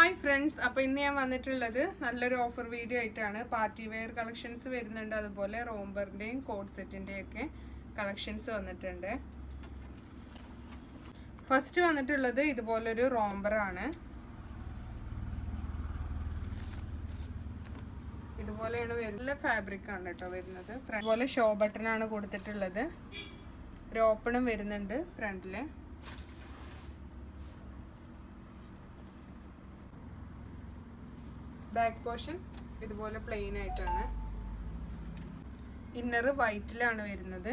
Hi friends, അപ്പോൾ ഇന്ന് ഞാൻ വന്നിട്ടുള്ളത് നല്ലൊരു ഓഫർ വീഡിയോ ആയിട്ടാണ്. പാർട്ടി വെയർ കളക്ഷൻസ് വരുന്നുണ്ട്, അതുപോലെ റോംബറിൻ്റെയും കോഡ് സെറ്റിൻ്റെയും ഒക്കെ കളക്ഷൻസ് വന്നിട്ടുണ്ട്. ഫസ്റ്റ് വന്നിട്ടുള്ളത് ഇതുപോലൊരു റോംബറാണ്. ഇതുപോലെയാണ് വരുന്ന ഫാബ്രിക് ആണ് കേട്ടോ വരുന്നത്. അതുപോലെ ഷോ ബട്ടണാണ് കൊടുത്തിട്ടുള്ളത്. ഒരു ഓപ്പണും വരുന്നുണ്ട് ഫ്രണ്ടില്. ബാക്ക് പോർഷൻ ഇതുപോലെ പ്ലെയിൻ ആയിട്ടാണ്. ഇന്നർ വൈറ്റിലാണ് വരുന്നത്.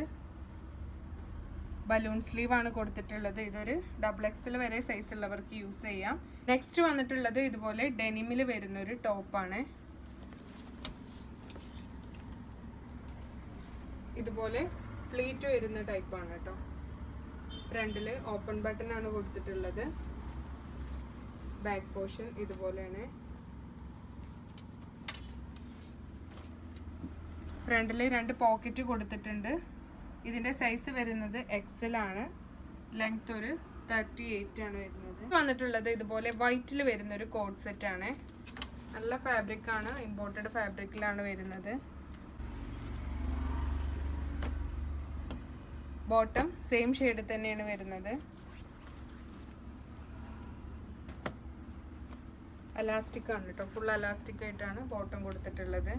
ബലൂൺ സ്ലീവ് ആണ് കൊടുത്തിട്ടുള്ളത്. ഇതൊരു XXL വരെ സൈസ് ഉള്ളവർക്ക് യൂസ് ചെയ്യാം. നെക്സ്റ്റ് വന്നിട്ടുള്ളത് ഇതുപോലെ ഡെനിമിൽ വരുന്ന ഒരു ടോപ്പാണ്. ഇതുപോലെ പ്ലീറ്റ് വരുന്ന ടൈപ്പാണ് കേട്ടോ. ഫ്രണ്ടിൽ ഓപ്പൺ ബട്ടൺ ആണ് കൊടുത്തിട്ടുള്ളത്. ബാക്ക് പോർഷൻ ഇതുപോലെയാണ്. ഫ്രണ്ടിൽ 2 പോക്കറ്റ് കൊടുത്തിട്ടുണ്ട്. ഇതിൻ്റെ സൈസ് വരുന്നത് XL ആണ്. ലെങ്ത് ഒരു 38 ആണ് വരുന്നത്. വന്നിട്ടുള്ളത് ഇതുപോലെ വൈറ്റിൽ വരുന്നൊരു കോഡ് സെറ്റ് ആണ്. നല്ല ഫാബ്രിക് ആണ്, ഇമ്പോർട്ടഡ് ഫാബ്രിക്കിലാണ് വരുന്നത്. ബോട്ടം സെയിം ഷെയ്ഡ് തന്നെയാണ് വരുന്നത്. അലാസ്റ്റിക് ആണ് കേട്ടോ, ഫുൾ അലാസ്റ്റിക് ആയിട്ടാണ് ബോട്ടം കൊടുത്തിട്ടുള്ളത്.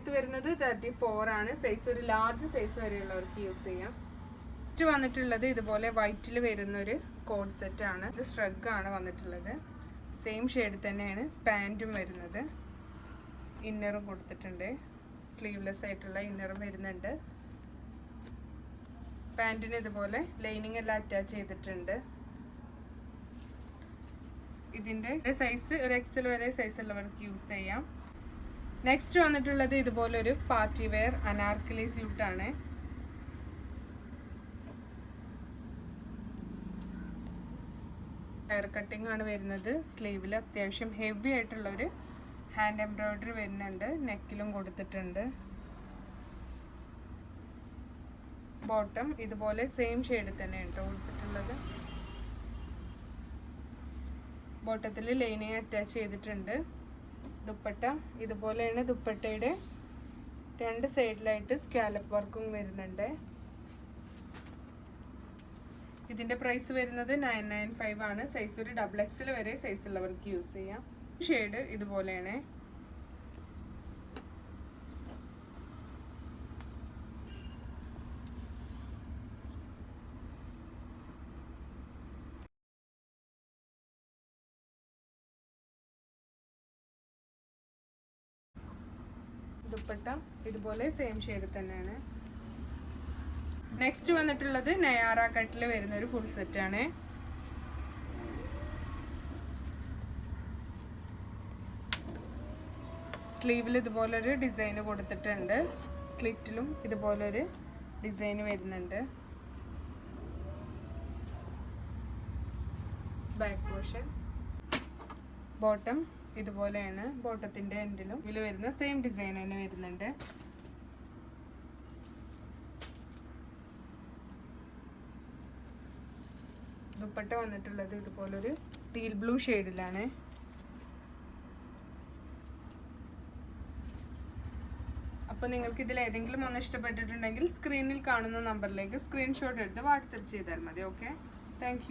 ഇത് വരുന്നത് 34 ആണ്. സൈസ് ഒരു ലാർജ് സൈസ് വരെയുള്ളവർക്ക് യൂസ് ചെയ്യാം. നെക്സ്റ്റ് വന്നിട്ടുള്ളത് ഇതുപോലെ വൈറ്റിൽ വരുന്നൊരു കോഡ് സെറ്റ് ആണ്. ഇത് സ്ട്രഗ് ആണ് വന്നിട്ടുള്ളത്. സെയിം ഷെയ്ഡ് തന്നെയാണ് പാൻറ്റും വരുന്നത്. ഇന്നറും കൊടുത്തിട്ടുണ്ട്. സ്ലീവ്ലെസ് ആയിട്ടുള്ള ഇന്നറും വരുന്നുണ്ട്. പാൻറ്റിന് ഇതുപോലെ ലൈനിങ് എല്ലാം അറ്റാച്ച് ചെയ്തിട്ടുണ്ട്. ഇതിൻ്റെ സൈസ് ഒരു XL വരെ സൈസ് ഉള്ളവർക്ക് യൂസ് ചെയ്യാം. നെക്സ്റ്റ് വന്നിട്ടുള്ളത് ഇതുപോലൊരു പാർട്ടി വെയർ അനാർക്കലി സ്യൂട്ടാണ്. ഹെയർ കട്ടിംഗ് ആണ് വരുന്നത്. സ്ലീവിൽ അത്യാവശ്യം ഹെവി ആയിട്ടുള്ളൊരു ഹാൻഡ് എംബ്രോയിഡറി വരുന്നുണ്ട്. നെക്കിലും കൊടുത്തിട്ടുണ്ട്. ബോട്ടം ഇതുപോലെ സെയിം ഷെയ്ഡ് തന്നെയാണ് കേട്ടോ കൊടുത്തിട്ടുള്ളത്. ബോട്ടത്തിൽ ലൈനിങ് അറ്റാച്ച് ചെയ്തിട്ടുണ്ട്. ദുപ്പട്ട ഇതുപോലെയാണ്. ദുപ്പട്ടയുടെ 2 സൈഡിലായിട്ട് സ്കാലപ്പ് വർക്കും വരുന്നുണ്ട്. ഇതിൻ്റെ പ്രൈസ് വരുന്നത് 995 ആണ്. സൈസ് ഒരു XXL വരെ സൈസ് ഉള്ളവർക്ക് യൂസ് ചെയ്യാം. ഷെയ്ഡ് ഇതുപോലെയാണ്. ദുപ്പട്ട ഇതുപോലെ സെയിം ഷെയ്ഡ് തന്നെയാണ്. നെക്സ്റ്റ് വന്നിട്ടുള്ളത് നയാറ കട്ടിൽ വരുന്ന ഒരു ഫുൾ സെറ്റ് ആണ്. സ്ലീവിൽ ഇതുപോലൊരു ഡിസൈൻ കൊടുത്തിട്ടുണ്ട്. സ്ലിറ്റിലും ഇതുപോലൊരു ഡിസൈൻ വരുന്നുണ്ട്. ബാക്ക് പോർഷൻ ബോട്ടം ഇതുപോലെയാണ്. ബോട്ടത്തിന്റെ എൻഡിലും ഇതിൽ വരുന്ന സെയിം ഡിസൈൻ തന്നെ വരുന്നുണ്ട്. ദുപ്പട്ട വന്നിട്ടുള്ളത് ഇതുപോലൊരു ടീൽ ബ്ലൂ ഷെയ്ഡിലാണ്. അപ്പോൾ നിങ്ങൾക്ക് ഇതിൽ ഏതെങ്കിലും ഒന്ന് ഇഷ്ടപ്പെട്ടിട്ടുണ്ടെങ്കിൽ സ്ക്രീനിൽ കാണുന്ന നമ്പറിലേക്ക് സ്ക്രീൻഷോട്ട് എടുത്ത് വാട്സപ്പ് ചെയ്താൽ മതി. Okay, thank you.